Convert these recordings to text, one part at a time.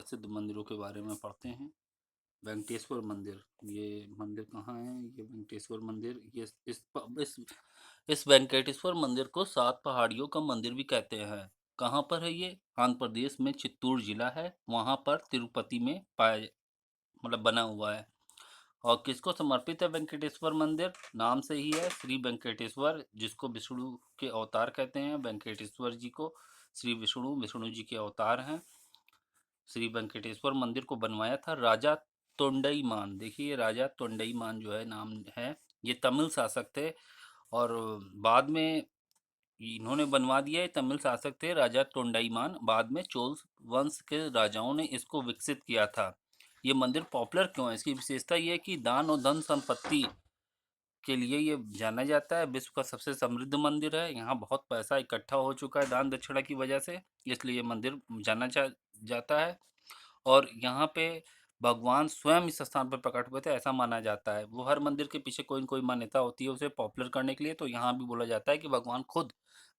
प्रसिद्ध मंदिरों के बारे में पढ़ते हैं। वेंकटेश्वर मंदिर, ये मंदिर कहाँ है? ये वेंकटेश्वर मंदिर, ये इस वेंकटेश्वर मंदिर को 7 पहाड़ियों का मंदिर भी कहते हैं। कहाँ पर है ये? आंध्र प्रदेश में चित्तूर जिला है, वहाँ पर तिरुपति में बना हुआ है। और किसको समर्पित है वेंकटेश्वर मंदिर? नाम से ही है, श्री वेंकटेश्वर, जिसको विष्णु के अवतार कहते हैं। वेंकटेश्वर जी को श्री विष्णु, विष्णु जी के अवतार हैं। श्री वेंकटेश्वर मंदिर को बनवाया था राजा तोंडईमान। देखिए, राजा तोंडईमान जो है नाम है, ये तमिल शासक थे। और बाद में इन्होंने बनवा दिया। ये तमिल शासक थे राजा तोंडईमान। बाद में चोल वंश के राजाओं ने इसको विकसित किया था। ये मंदिर पॉपुलर क्यों है? इसकी विशेषता ये है कि दान और धन संपत्ति के लिए ये जाना जाता है। विश्व का सबसे समृद्ध मंदिर है। यहाँ बहुत पैसा इकट्ठा हो चुका है दान दक्षिणा की वजह से, इसलिए ये मंदिर जाता है। और यहाँ पे भगवान स्वयं इस स्थान पर प्रकट हुए थे, ऐसा माना जाता है। वो हर मंदिर के पीछे कोई न कोई मान्यता होती है उसे पॉपुलर करने के लिए। तो यहाँ भी बोला जाता है कि भगवान खुद,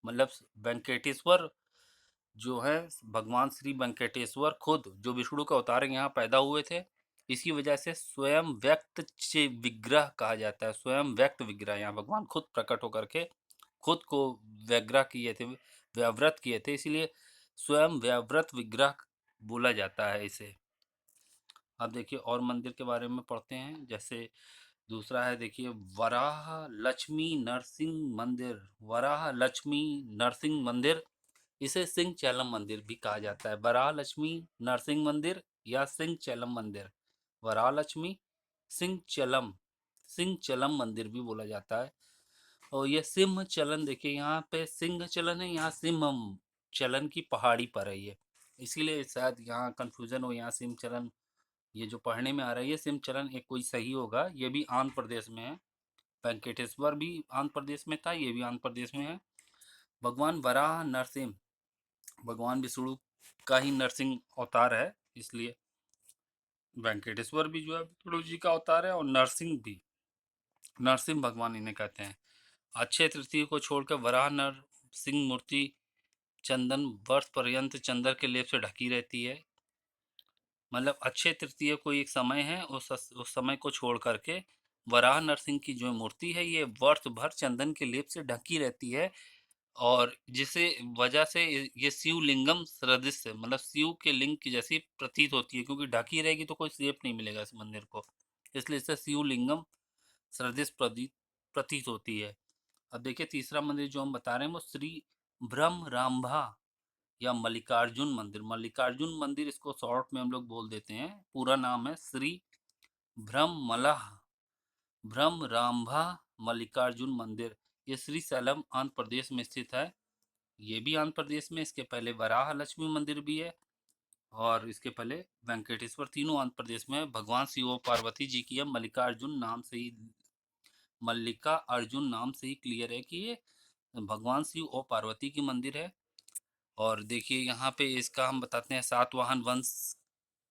मतलब वेंकटेश्वर जो है, भगवान श्री वेंकटेश्वर खुद, जो विष्णु का अवतार है, यहाँ पैदा हुए थे। इसी वजह से स्वयं व्यक्त विग्रह कहा जाता है। स्वयं व्यक्त विग्रह, यहाँ भगवान खुद प्रकट होकर के खुद को व्यग्रह किए थे, व्याव्रत किए थे, इसीलिए स्वयं व्याव्रत विग्रह बोला जाता है इसे। अब देखिए और मंदिर के बारे में पढ़ते हैं। जैसे दूसरा है, देखिए, वराह लक्ष्मी नरसिंह मंदिर। वराह लक्ष्मी नरसिंह मंदिर, इसे सिंह चैलम मंदिर भी कहा जाता है। वराह लक्ष्मी नरसिंह मंदिर या सिंह चैलम मंदिर, वराह लक्ष्मी सिंह चलम मंदिर भी बोला जाता है। और ये सिंह चलन, देखिए यहाँ पे सिंह चलन है, यहाँ सिंहम चलन की पहाड़ी पर है ये, इसीलिए शायद यहाँ कंफ्यूजन हो। यहाँ सिंह चलन, ये जो पढ़ने में आ रहा है, ये सिंह चलन एक कोई सही होगा। ये भी आंध्र प्रदेश में है। वेंकटेश्वर भी आंध्र प्रदेश में था, ये भी आंध्र प्रदेश में है। भगवान वराह नरसिंह, भगवान विष्णु का ही नरसिंह अवतार है, इसलिए वेंकटेश्वर भी जो है विष्णु जी का अवतार है। और नरसिंह भी, नरसिंह भगवान इन्हें कहते हैं। अक्षय तृतीय को छोड़कर वराह नरसिंह मूर्ति चंदन वर्ष पर्यंत चंदन के लेप से ढकी रहती है। मतलब अक्षय तृतीय को एक समय है, उस समय को छोड़ करके वराह नरसिंह की जो मूर्ति है, ये वर्ष भर चंदन के लेप से ढकी रहती है। और जिसे वजह से ये शिवलिंगम सदृश है, मतलब शिव के लिंग की जैसी प्रतीत होती है, क्योंकि ढकी रहेगी तो कोई शेप नहीं मिलेगा इस मंदिर को, इसलिए इसे शिवलिंगम सदृश प्रतीत होती है। अब देखिए तीसरा मंदिर जो हम बता रहे हैं वो श्री ब्रह्मरांभा या मल्लिकार्जुन मंदिर। मल्लिकार्जुन मंदिर, इसको शॉर्ट में हम लोग बोल देते हैं, पूरा नाम है श्री ब्रह्ममल्लाह ब्रह्मरांभा मल्लिकार्जुन मंदिर। ये श्री सैलम आंध्र प्रदेश में स्थित है। ये भी आंध्र प्रदेश में। इसके पहले वराह लक्ष्मी मंदिर भी है, और इसके पहले वेंकटेश्वर, तीनों आंध्र प्रदेश में है। भगवान शिव और पार्वती जी की है। मल्लिका अर्जुन नाम से ही क्लियर है कि ये भगवान शिव और पार्वती की मंदिर है। और देखिए यहाँ पे इसका हम बताते हैं, सातवाहन वंश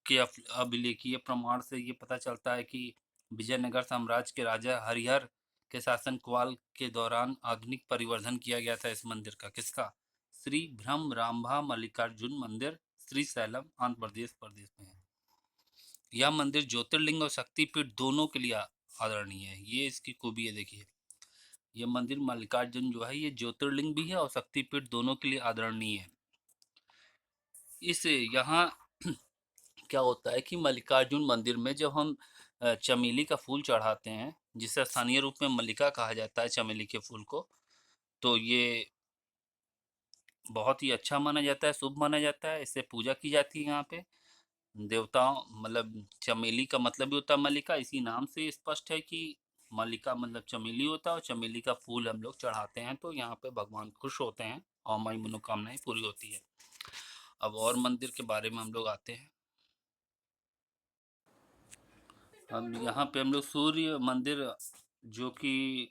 के अभिलेखीय प्रमाण से ये पता चलता है कि विजयनगर साम्राज्य के राजा हरिहर के शासन काल के दौरान आधुनिक परिवर्धन किया गया था इस मंदिर का। किसका? श्री भ्रमरांभा मल्लिकार्जुन मंदिर, श्री सैलम आंध्र प्रदेश में है। यह मंदिर ज्योतिर्लिंग और शक्तिपीठ दोनों के लिए आदरणीय है। ये इसकी खूबी है। देखिए, ये मंदिर मल्लिकार्जुन जो है, ये ज्योतिर्लिंग भी है और शक्तिपीठ दोनों के लिए आदरणीय है। इस यहाँ क्या होता है कि मल्लिकार्जुन मंदिर में जब हम चमेली का फूल चढ़ाते हैं, जिसे स्थानीय रूप में मल्लिका कहा जाता है, चमेली के फूल को, तो ये बहुत ही अच्छा माना जाता है, शुभ माना जाता है। इससे पूजा की जाती है यहाँ पे देवताओं, मतलब चमेली का मतलब भी होता है मल्लिका। इसी नाम से स्पष्ट है कि मल्लिका मतलब चमेली होता है, और चमेली का फूल हम लोग चढ़ाते हैं तो यहाँ पे भगवान खुश होते हैं और हमारी मनोकामनाएं पूरी होती है। अब और मंदिर के बारे में हम लोग आते हैं। अब यहाँ पे हम लोग सूर्य मंदिर, जो कि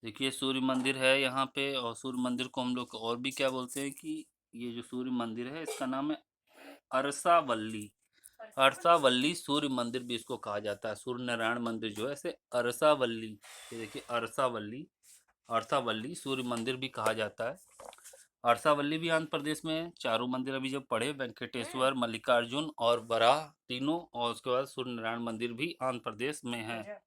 देखिए सूर्य मंदिर है यहाँ पे। और सूर्य मंदिर को हम लोग और भी क्या बोलते हैं कि ये जो सूर्य मंदिर है, इसका नाम है अरसावल्ली। अरसावल्ली सूर्य मंदिर भी इसको कहा जाता है। सूर्य नारायण मंदिर जो है, इसे अरसावल्ली, ये देखिए अरसावल्ली, अरसावल्ली सूर्य मंदिर भी कहा जाता है। अरसावल्ली भी आंध्र प्रदेश में है। चारों मंदिर अभी जो पढ़े, वेंकटेश्वर, मल्लिकार्जुन और वराह तीनों, और उसके बाद सूर्य नारायण मंदिर भी आंध्र प्रदेश में है।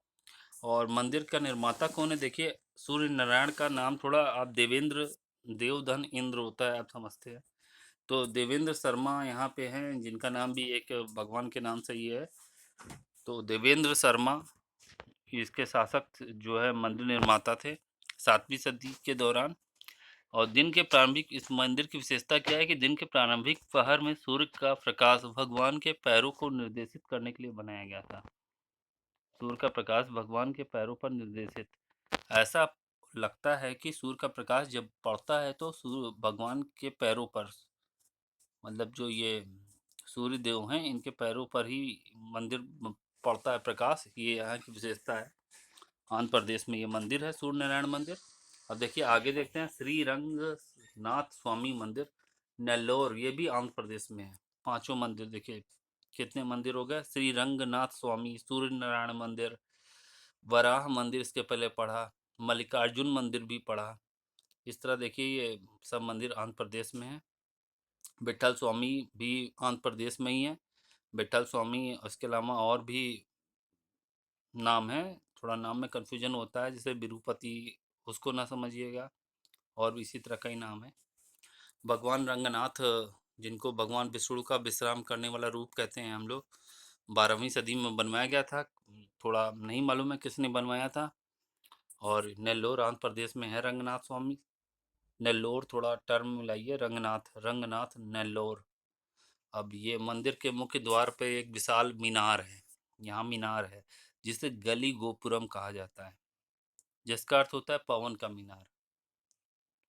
और मंदिर का निर्माता कौन है? देखिए, सूर्य नारायण का नाम थोड़ा आप देवेंद्र, देवधन इंद्र होता है, आप समझते हैं। तो देवेंद्र शर्मा यहाँ पे हैं, जिनका नाम भी एक भगवान के नाम से ही है। तो देवेंद्र शर्मा इसके शासक जो है, मंदिर निर्माता थे 7वीं सदी के दौरान। और दिन के प्रारंभिक, इस मंदिर की विशेषता क्या है कि दिन के प्रारंभिक पहर में सूर्य का प्रकाश भगवान के पैरों को निर्देशित करने के लिए बनाया गया था। सूर्य का प्रकाश भगवान के पैरों पर निर्देशित, ऐसा लगता है कि सूर्य का प्रकाश जब पड़ता है तो सूर्य भगवान के पैरों पर, मतलब जो ये सूर्य देव हैं, इनके पैरों पर ही मंदिर पड़ता है प्रकाश। ये यहाँ की विशेषता है। आंध्र प्रदेश में ये मंदिर है, सूर्य नारायण मंदिर। अब देखिए आगे देखते हैं, श्री रंगनाथ स्वामी मंदिर, नेल्लोर, ये भी आंध्र प्रदेश में है। पांचों मंदिर देखिए, कितने मंदिर हो गए? श्री रंगनाथ स्वामी, सूर्य नारायण मंदिर, वराह मंदिर इसके पहले पढ़ा, मल्लिकार्जुन मंदिर भी पढ़ा। इस तरह देखिए ये सब मंदिर आंध्र प्रदेश में है। विठल स्वामी भी आंध्र प्रदेश में ही है। विठल स्वामी, उसके अलावा और भी नाम है, थोड़ा नाम में कन्फ्यूजन होता है, जैसे विरूपति, उसको ना समझिएगा, और भी इसी तरह का ही नाम है। भगवान रंगनाथ, जिनको भगवान विष्णु का विश्राम करने वाला रूप कहते हैं हम लोग, 12वीं सदी में बनवाया गया था। थोड़ा नहीं मालूम है किसने बनवाया था। और नेल्लोर आंध्र प्रदेश में है रंगनाथ स्वामी। नेल्लोर, थोड़ा टर्म मिलाइए, रंगनाथ, रंगनाथ नेल्लोर। अब ये मंदिर के मुख्य द्वार पे एक विशाल मीनार है, यहाँ मीनार है, जिसे गली गोपुरम कहा जाता है, जिसका अर्थ होता है पवन का मीनार।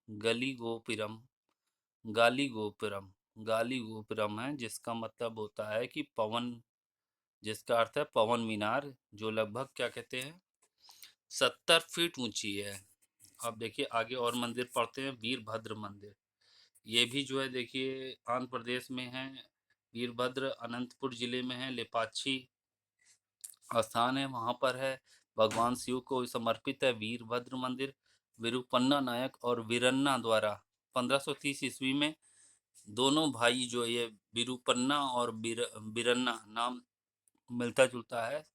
गली गोपुरम, गाली गोपुरम, गाली गोपुरम है, जिसका मतलब होता है कि पवन, जिसका अर्थ है पवन मीनार, जो लगभग क्या कहते हैं 70 फीट ऊंची है। अब देखिए आगे और मंदिर पढ़ते हैं। वीरभद्र मंदिर, ये भी जो है देखिए आंध्र प्रदेश में है। वीरभद्र अनंतपुर जिले में है, लेपाक्षी स्थान है, वहाँ पर है। भगवान शिव को समर्पित है वीरभद्र मंदिर। विरूपन्ना नायक और वीरन्ना द्वारा 1530 ईस्वी में, दोनों भाई जो ये विरूपन्ना और वीरन्ना, नाम मिलता जुलता है,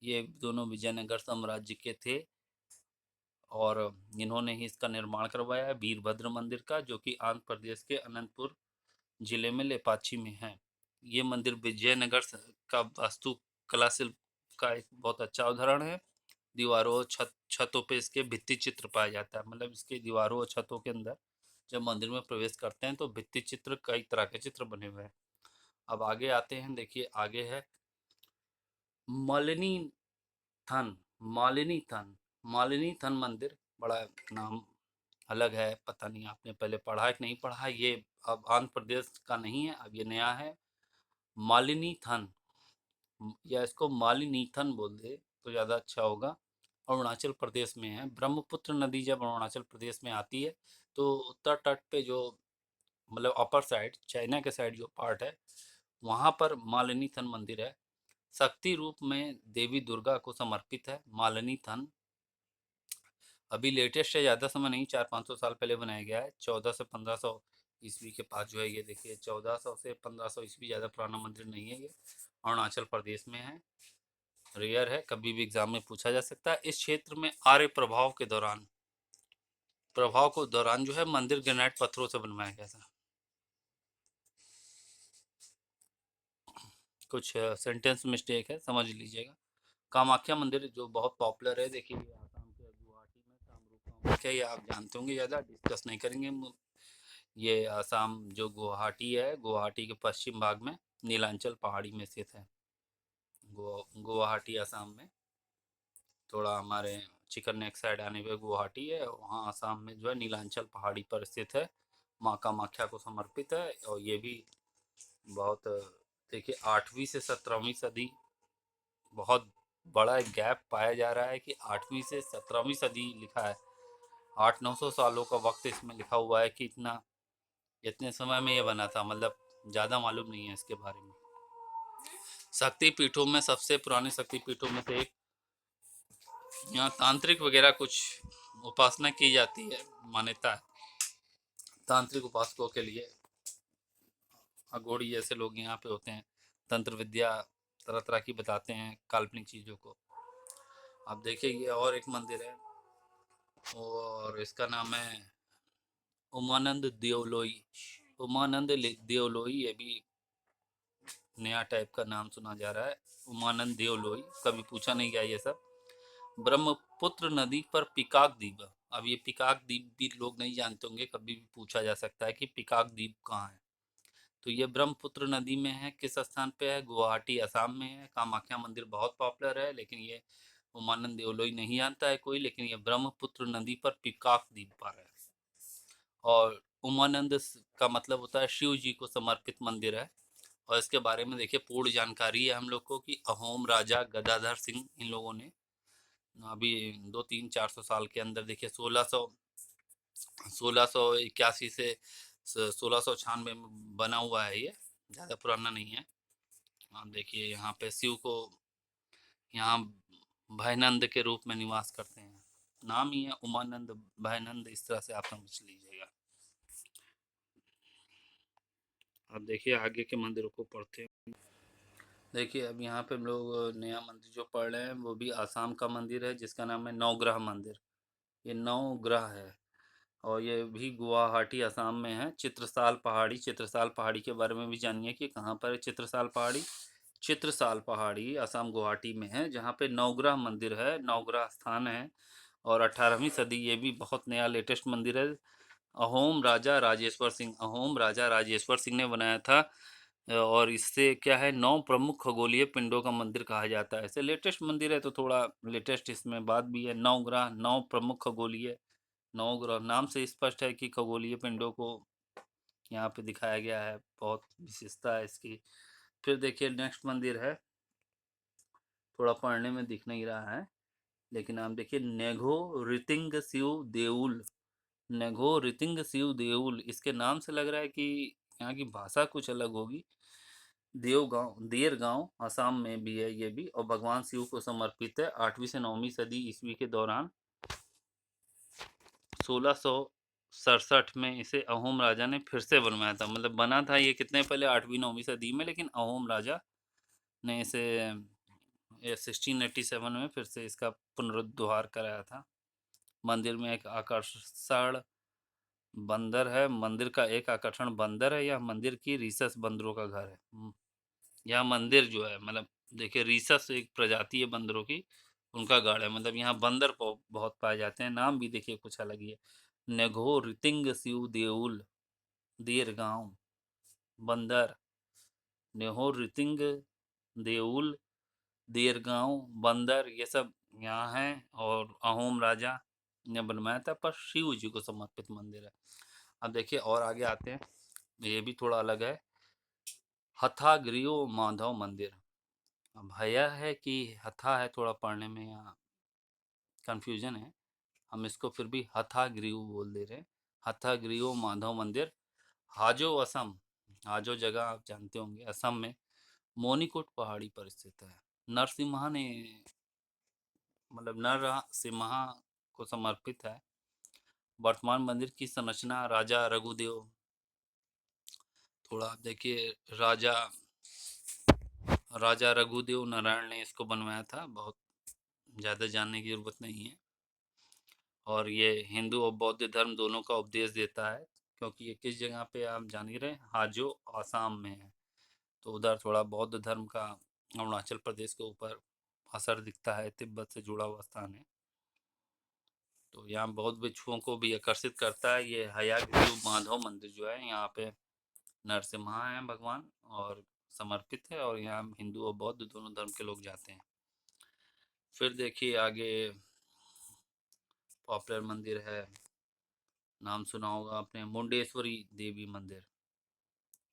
ये दोनों विजयनगर साम्राज्य के थे। और इन्होंने ही इसका निर्माण करवाया है वीरभद्र मंदिर का, जो कि आंध्र प्रदेश के अनंतपुर जिले में लेपाक्षी में है। ये मंदिर विजयनगर का वास्तुकला शिल्प का एक बहुत अच्छा उदाहरण है। दीवारों और छतों पे इसके भित्ति चित्र पाया जाता है, मतलब इसके दीवारों और छतों के अंदर जब मंदिर में प्रवेश करते हैं तो भित्ति चित्र, कई तरह के चित्र बने हुए हैं। अब आगे आते हैं, देखिए आगे है मालिनी थन, मालिनी थन, मालिनी थन मंदिर। बड़ा नाम अलग है, पता नहीं आपने पहले पढ़ा है कि नहीं पढ़ा है। ये अब आंध्र प्रदेश का नहीं है, अब ये नया है। मालिनी थन, या इसको मालिनीथन बोल दे तो ज़्यादा अच्छा होगा। अरुणाचल प्रदेश में है। ब्रह्मपुत्र नदी जब अरुणाचल प्रदेश में आती है तो उत्तर तट पे जो, मतलब अपर साइड, चाइना के साइड जो पार्ट है, वहाँ पर मालिनीथन मंदिर है। शक्ति रूप में देवी दुर्गा को समर्पित है मालिनीथन। अभी लेटेस्ट है, ज़्यादा समय नहीं, 400-500 साल पहले बनाया गया है। 1400 से 1500 ईस्वी के पास जो है, ये देखिए 1400 से 1500 ईस्वी, ज़्यादा पुराना मंदिर नहीं है ये। अरुणाचल प्रदेश में है, रेयर है, कभी भी एग्जाम में पूछा जा सकता है। इस क्षेत्र में आर्य प्रभाव के दौरान, प्रभाव को दौरान जो है मंदिर ग्रेनाइट पत्थरों से बनवाया गया था। कुछ सेंटेंस मिस्टेक है, समझ लीजिएगा। कामाख्या मंदिर जो बहुत पॉपुलर है, देखिए ये आसाम के गुवाहाटी में कामरूप कामाख्या, ये आप जानते होंगे, ज़्यादा डिस्कस नहीं करेंगे। ये आसाम जो गुवाहाटी है, गुवाहाटी के पश्चिम भाग में नीलांचल पहाड़ी में स्थित है। गुवाहाटी आसाम में, थोड़ा हमारे चिकन नेक साइड आने पे गुवाहाटी है, वहाँ आसाम में जो है नीलांचल पहाड़ी पर स्थित है। माँ कामाख्या को समर्पित है। और ये भी बहुत, देखिए 8वीं से 17वीं सदी, बहुत बड़ा एक गैप पाया जा रहा है कि 8वीं से 17वीं सदी लिखा है। 800-900 सालों का वक्त इसमें लिखा हुआ है कि इतना, इतने समय में ये बना था, मतलब ज़्यादा मालूम नहीं है इसके बारे में। शक्ति पीठों में, सबसे पुराने शक्ति पीठों में से एक, यहाँ तांत्रिक वगैरह कुछ उपासना की जाती है, मान्यता है। तांत्रिक उपासकों के लिए अघोरी जैसे लोग यहाँ पे होते हैं, तंत्र विद्या तरह तरह की बताते हैं काल्पनिक चीज़ों को। आप देखिए ये और एक मंदिर है और इसका नाम है उमानंद देवलोई। देवलोई, ये भी नया टाइप का नाम सुना जा रहा है। उमानंद देवलोई, कभी पूछा नहीं गया ये सब। ब्रह्मपुत्र नदी पर पिकाक द्वीप। अब ये पिकाक द्वीप भी लोग नहीं जानते होंगे, कभी भी पूछा जा सकता है कि पिकाक द्वीप कहाँ है। तो ये ब्रह्मपुत्र नदी में है। किस स्थान पे है? गुवाहाटी असम में है। कामाख्या मंदिर बहुत पॉपुलर है, लेकिन ये उमानंद देवलोई नहीं जानता है कोई, लेकिन ये ब्रह्मपुत्र नदी पर पिकाक द्वीप पर है। और उमानंद का मतलब होता है शिव जी को समर्पित मंदिर है। और इसके बारे में देखिए पूर्ण जानकारी है हम लोग को कि अहोम राजा गदाधर सिंह, इन लोगों ने अभी 200-300-400 साल के अंदर देखिए 1681 से 1696 में बना हुआ है। ये ज़्यादा पुराना नहीं है। आप देखिए यहाँ पे शिव को यहाँ भयनंद के रूप में निवास करते हैं। नाम ही है उमानंद, भयनंद, इस तरह से आप समझ लीजिएगा। अब देखिए आगे के मंदिरों को पढ़ते हैं। देखिए अब यहाँ पे हम लोग नया मंदिर जो पढ़ रहे हैं वो भी आसाम का मंदिर है, जिसका नाम है नवग्रह मंदिर। ये 9 ग्रह है और ये भी गुवाहाटी असम में है। चित्रसाल पहाड़ी, चित्रसाल पहाड़ी के बारे में भी जानिए कि कहाँ पर है चित्रसाल पहाड़ी। चित्रसाल पहाड़ी असम गुवाहाटी में है, जहाँ पे नवग्रह मंदिर है, नवग्रह स्थान है। और 18वीं सदी, ये भी बहुत नया लेटेस्ट मंदिर है। अहोम राजा राजेश्वर सिंह ने बनाया था। और इससे क्या है, 9 प्रमुख खगोलीय पिंडों का मंदिर कहा जाता है। ऐसे लेटेस्ट मंदिर है तो थोड़ा लेटेस्ट इसमें बात भी है। 9 ग्रह, 9 प्रमुख खगोलीय, 9 ग्रह, नाम से स्पष्ट है कि खगोलीय पिंडों को यहाँ पे दिखाया गया है। बहुत विशेषता है इसकी। फिर देखिए नेक्स्ट मंदिर है, थोड़ा पढ़ने में दिख नहीं रहा है, लेकिन आप देखिए नेघो रितिंग शिव देउल। नेघो रितिंग शिव देउल, इसके नाम से लग रहा है कि यहाँ की भाषा कुछ अलग होगी। देर गांव असम में भी है ये भी, और भगवान शिव को समर्पित है। 8वीं से 9वीं सदी ईस्वी के दौरान 1667 में इसे अहोम राजा ने फिर से बनवाया था। मतलब बना था ये कितने पहले, 8वीं 9वीं सदी में, लेकिन अहोम राजा ने इसे 1687 में फिर से इसका पुनरुद्धार कराया था। मंदिर में एक आकर्षण बंदर है। मंदिर का एक आकर्षण बंदर है। यह मंदिर की रीसस बंदरों का घर है। यह मंदिर जो है, मतलब देखिए रीसस एक प्रजाति है बंदरों की, उनका गढ़ है। मतलब यहाँ बंदर बहुत पाए जाते हैं। नाम भी देखिए कुछ अलग ही है, नेघो रितिंग शिव देउल, देर गांव, बंदर, नेहो रितिंग देउल, देरगांव, बंदर, ये सब यहाँ है। और अहोम राजा ने बनवाया था, पर शिव जी को समर्पित मंदिर है। अब देखिए और आगे आते हैं, ये भी थोड़ा अलग है। हथाग्रीव माधव मंदिर। अब भैया है कि हथा है, थोड़ा पढ़ने में यहाँ कंफ्यूजन है। हम इसको फिर भी हथाग्रीव बोल दे रहे हैं। हथाग्रीव माधव मंदिर, हाजो असम। हाजो जगह आप जानते होंगे, असम में मोनीकोट पहाड़ी पर स्थित है। नरसिम्हा ने, मतलब नरसिम्हा को समर्पित है। वर्तमान मंदिर की संरचना राजा रघुदेव, थोड़ा आप देखिए, राजा राजा रघुदेव नारायण ने इसको बनवाया था। बहुत ज़्यादा जानने की ज़रूरत नहीं है। और ये हिंदू और बौद्ध धर्म दोनों का उपदेश देता है, क्योंकि ये किस जगह पे आप जान ही रहे, हाजो आसाम में है। तो उधर थोड़ा बौद्ध धर्म का अरुणाचल प्रदेश के ऊपर असर दिखता है, तिब्बत से जुड़ा हुआ स्थान है। तो यहाँ बौद्ध भिक्षुओं को भी आकर्षित करता है। ये हयाग्रीव माधव मंदिर जो है, यहाँ पे नरसिम्हा है भगवान, और समर्पित है। और यहाँ हिंदू और बौद्ध दोनों धर्म के लोग जाते हैं। फिर देखिए आगे पॉपुलर मंदिर है, नाम सुना होगा आपने, मुंडेश्वरी देवी मंदिर,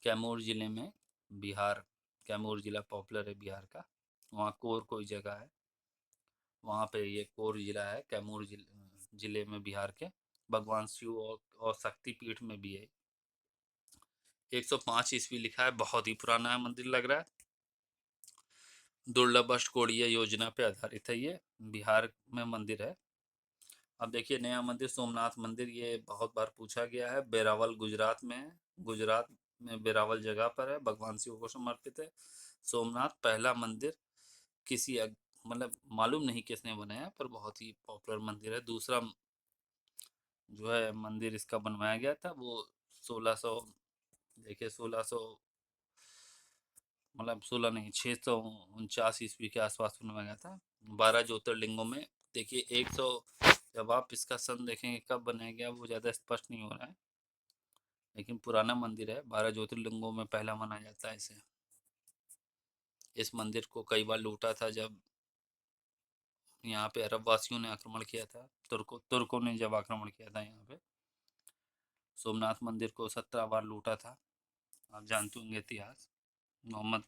कैमूर जिले में, बिहार। कैमूर जिला पॉपुलर है बिहार का। वहाँ कोर कोई जगह है, वहाँ पे ये कोर जिला है, कैमूर जिले में, बिहार के। भगवान शिव और शक्ति पीठ में भी है। 105 ईस्वी लिखा है, बहुत ही पुराना है मंदिर लग रहा है। दुर्लभ अष्टकोणीय योजना पे आधारित है ये, बिहार में मंदिर है। अब देखिए नया मंदिर सोमनाथ मंदिर, ये बहुत बार पूछा गया है। वेरावल गुजरात में है। गुजरात में वेरावल जगह पर है, भगवान शिव को समर्पित है। सोमनाथ पहला मंदिर किसी मतलब मालूम नहीं किसने बनाया, पर बहुत ही पॉपुलर मंदिर है। दूसरा जो है मंदिर इसका बनवाया गया था वो 1600, देखिए 1600, मतलब 16 नहीं, 649 ईस्वी के आसपास बनवाया गया था। 12 ज्योतिर्लिंगों में देखिए 100, जब आप इसका सन देखेंगे कब बनाया गया वो ज़्यादा स्पष्ट नहीं हो रहा है, लेकिन पुराना मंदिर है। 12 ज्योतिर्लिंगों में पहला माना जाता है इसे। इस मंदिर को कई बार लूटा था, जब यहाँ पे अरब वासियों ने आक्रमण किया था, तुर्कों ने जब आक्रमण किया था यहाँ पे। सोमनाथ मंदिर को 17 बार लूटा था। आप जानते होंगे इतिहास। मोहम्मद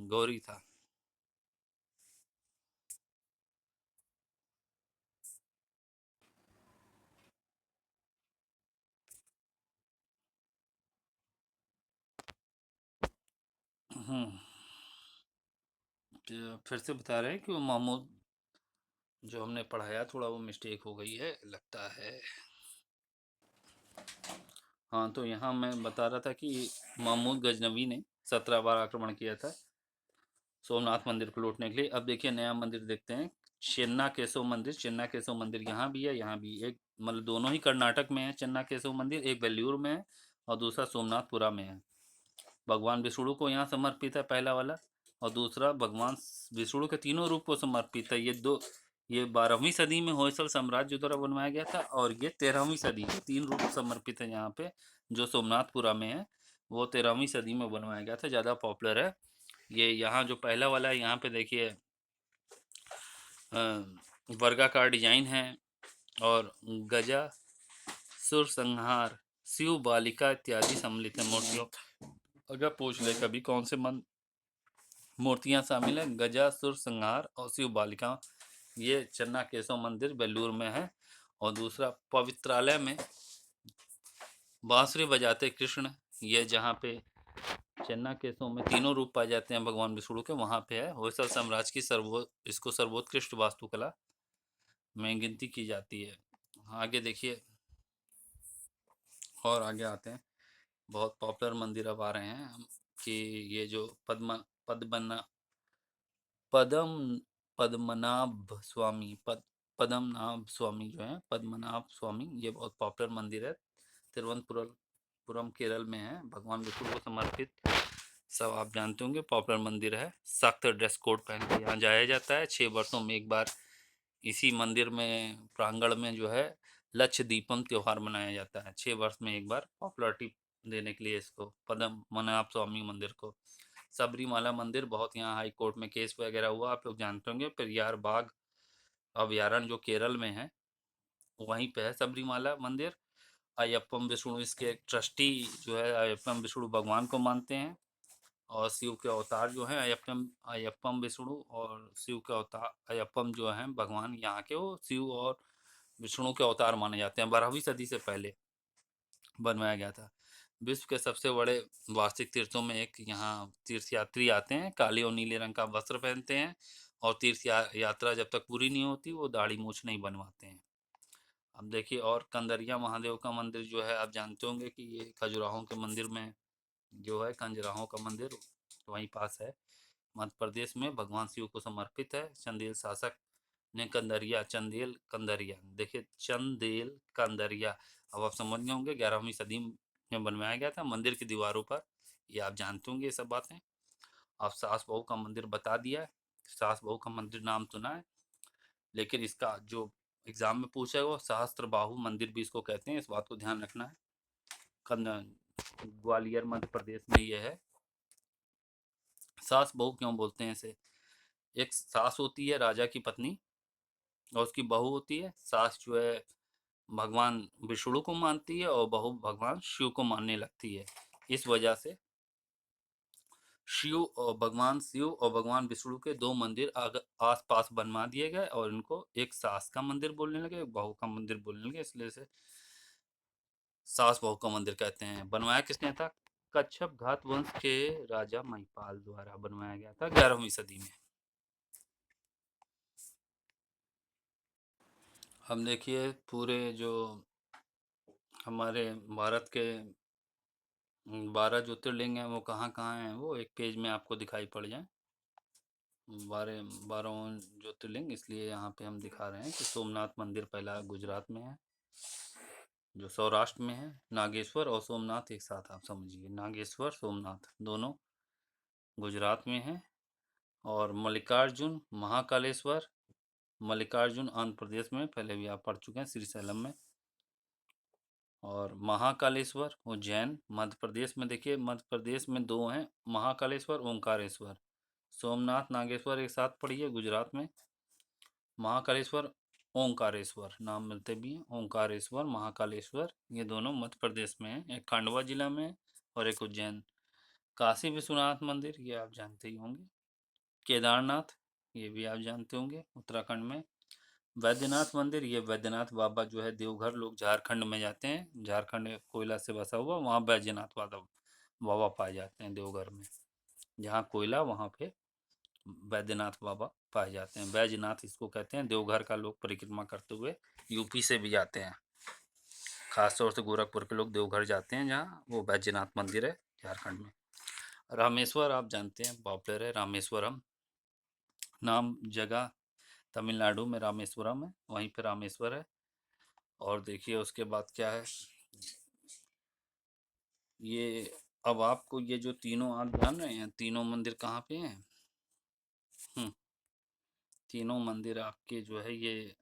गौरी था। हम्म, तो फिर से बता रहे हैं कि वो महमूद, जो हमने पढ़ाया थोड़ा वो मिस्टेक हो गई है लगता है। हाँ, तो यहाँ मैं बता रहा था कि महमूद गजनवी ने 17 बार आक्रमण किया था सोमनाथ मंदिर को लूटने के लिए। अब देखिए नया मंदिर देखते हैं, चेन्ना केशव मंदिर। चेन्ना केशव मंदिर यहाँ भी है, यहाँ भी। एक मतलब दोनों ही कर्नाटक में है। चेन्ना केशव मंदिर एक वेल्लूर में है और दूसरा सोमनाथपुरा में है। भगवान विष्णु को यहाँ समर्पित है पहला वाला, और दूसरा भगवान विष्णु के तीनों रूप को समर्पित है। ये 12वीं सदी में होयसल साम्राज्य द्वारा बनवाया गया था, और ये 13वीं सदी के तीन रूप समर्पित है यहाँ पे। जो सोमनाथपुरा में है वो 13वीं सदी में बनवाया गया था, ज़्यादा पॉपुलर है। ये यहाँ जो पहला वाला है यहाँ पे देखिए वर्गाकार डिजाइन है, और गजा, सुर संहार, शिव बालिका इत्यादि सम्मिलित है मूर्तियों। अगर पूछ ले कभी कौन से मन मूर्तियां शामिल हैं, गजा, सुर संहार और शिव बालिका। ये चन्ना केशव मंदिर बेलूर में है। और दूसरा पवित्रालय में बांसुरी बजाते कृष्ण, ये जहाँ पे चन्ना केशव में तीनों रूप पाए जाते हैं भगवान विष्णु के, वहाँ पे है। होयसल साम्राज्य की इसको सर्वोत्कृष्ट वास्तुकला में गिनती की जाती है। आगे देखिए, और आगे आते हैं। बहुत पॉपुलर मंदिर अब आ रहे हैं हम, कि ये जो पद्मना पदम पद्मनाभ स्वामी पद्मनाभ स्वामी जो है, पद्मनाभ स्वामी, ये बहुत पॉपुलर मंदिर है। तिरुवनंतपुरम केरल में है, भगवान विष्णु को समर्पित। सब आप जानते होंगे, पॉपुलर मंदिर है। सख्त ड्रेस कोड पहन के यहाँ जाया जाता है। 6 वर्षों में एक बार इसी मंदिर में प्रांगण में जो है लक्ष्य दीपम त्योहार मनाया जाता है। 6 वर्ष में एक बार पॉपुलरिटी देने के लिए इसको, पद्मनाभ स्वामी मंदिर को। सबरीमाला मंदिर, बहुत यहाँ हाई कोर्ट में केस वगैरह हुआ, आप लोग जानते होंगे। पेरियार बाग अभयारण्य जो केरल में है, वहीं पे है सबरीमाला मंदिर। अयप्पम विष्णु इसके ट्रस्टी जो है, अयप्पम विष्णु भगवान को मानते हैं। और शिव के अवतार जो हैं अयप्पम अयप्पम विष्णु, और शिव के अवतार अयप्पम जो हैं भगवान यहाँ के, वो शिव और विष्णु के अवतार माने जाते हैं। 12वीं सदी से पहले बनवाया गया था। विश्व के सबसे बड़े वार्षिक तीर्थों में एक यहाँ तीर्थयात्री आते हैं, काले और नीले रंग का वस्त्र पहनते हैं, और यात्रा जब तक पूरी नहीं होती वो दाढ़ी मूछ नहीं बनवाते हैं। अब देखिए, और कंदरिया महादेव का मंदिर जो है, आप जानते होंगे कि ये खजुराहों के मंदिर में जो है, खजुराहों का मंदिर वहीं पास है। मध्य प्रदेश में भगवान शिव को समर्पित है। चंदेल शासक ने कंदरिया, चंदेल कंदरिया, देखिए चंदेल कंदरिया, अब आप समझ गए होंगे, 11वीं सदी में बनवाया गया था। मंदिर की दीवारों पर, ये आप जानते होंगे ये सब बातें। अब सास बहू का मंदिर बता दिया है। सास बहू का मंदिर नाम सुना है, लेकिन इसका जो एग्जाम में पूछा है वो सहस्त्र बाहु मंदिर भी इसको कहते हैं, इस बात को ध्यान रखना है। ग्वालियर मध्य प्रदेश में ये है। सास बहू क्यों बोलते हैं इसे? एक सास होती है राजा की पत्नी, और उसकी बहू होती है। सास जो है भगवान विष्णु को मानती है, और बहू भगवान शिव को मानने लगती है। इस वजह से शिव और भगवान विष्णु के दो मंदिर आस पास बनवा दिए गए, और इनको एक सास का मंदिर बोलने लगे, एक बहू का मंदिर बोलने लगे, इसलिए से सास बहू का मंदिर कहते हैं। बनवाया किसने था? कच्छप घात वंश के राजा महिपाल द्वारा बनवाया गया था 11वीं सदी में। हम देखिए पूरे जो हमारे भारत के 12 ज्योतिर्लिंग हैं वो कहाँ कहाँ हैं, वो एक पेज में आपको दिखाई पड़ जाए। 12 ज्योतिर्लिंग इसलिए यहाँ पे हम दिखा रहे हैं कि सोमनाथ मंदिर पहला गुजरात में है, जो सौराष्ट्र में है। नागेश्वर और सोमनाथ एक साथ आप समझिए, नागेश्वर सोमनाथ दोनों गुजरात में है। और मल्लिकार्जुन महाकालेश्वर, मल्लिकार्जुन आंध्र प्रदेश में, पहले भी आप पढ़ चुके हैं, श्रीशैलम में। और महाकालेश्वर उज्जैन मध्य प्रदेश में। देखिए मध्य प्रदेश में दो हैं, महाकालेश्वर ओंकारेश्वर। सोमनाथ नागेश्वर एक साथ पढ़िए गुजरात में, महाकालेश्वर ओंकारेश्वर नाम मिलते भी हैं, ओंकारेश्वर महाकालेश्वर, ये दोनों मध्य प्रदेश में हैं। एक खंडवा जिला में है और एक उज्जैन। काशी विश्वनाथ मंदिर ये आप जानते ही होंगे। केदारनाथ ये भी आप जानते होंगे उत्तराखंड में। वैद्यनाथ मंदिर, ये वैद्यनाथ बाबा जो है देवघर लोग झारखंड में जाते हैं, झारखंड कोयला से बसा हुआ, वहाँ बैजनाथ बाबा बाबा पाए जाते हैं देवघर में। जहाँ कोयला वहाँ पे वैद्यनाथ बाबा पाए जाते हैं। बैजनाथ इसको कहते हैं। देवघर का लोग परिक्रमा करते हुए यूपी से भी जाते हैं, खासतौर से गोरखपुर के लोग देवघर जाते हैं, जहाँ वो बैजनाथ मंदिर है झारखंड में। रामेश्वर आप जानते हैं, पॉपुलर है रामेश्वरम नाम जगह, तमिलनाडु में रामेश्वरम है, वहीं पे रामेश्वर है। और देखिए उसके बाद क्या है, ये अब आपको ये जो तीनों आप जान रहे हैं तीनों मंदिर कहाँ पे हैं। हम्म, तीनों मंदिर आपके जो है ये,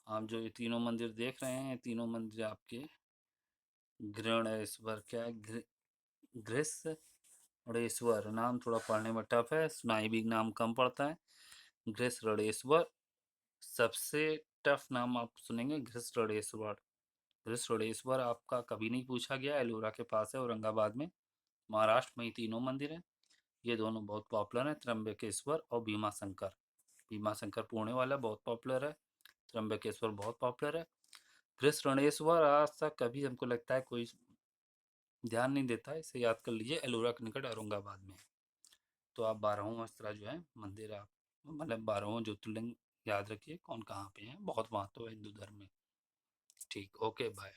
आप जो ये तीनों मंदिर देख रहे हैं, तीनों मंदिर आपके घृणेश्वर, क्या है घृष्णेश्वर, नाम थोड़ा पढ़ने में टफ है, सुनाई भी नाम कम पड़ता है। घृष्णेश्वर सबसे टफ नाम आप सुनेंगे, घृष्णेश्वर। घृष्णेश्वर आपका कभी नहीं पूछा गया, एलोरा के पास है औरंगाबाद में, महाराष्ट्र में ही तीनों मंदिर हैं। ये दोनों बहुत पॉपुलर हैं, त्र्यंबकेश्वर और भीमा शंकर। भीमा शंकर पुणे वाला बहुत पॉपुलर है, त्र्यंबकेश्वर बहुत पॉपुलर है। घृष्णेश्वर आज तक कभी हमको लगता है कोई ध्यान नहीं देता है, इसे याद कर लीजिए, एलोरा के निकट औरंगाबाद में है। तो आप 12 इस तरह जो है मंदिर आप मतलब 12 ज्योतिर्लिंग याद रखिए कौन कहाँ पे है, बहुत महत्व है हिंदू धर्म में। ठीक, ओके बाय।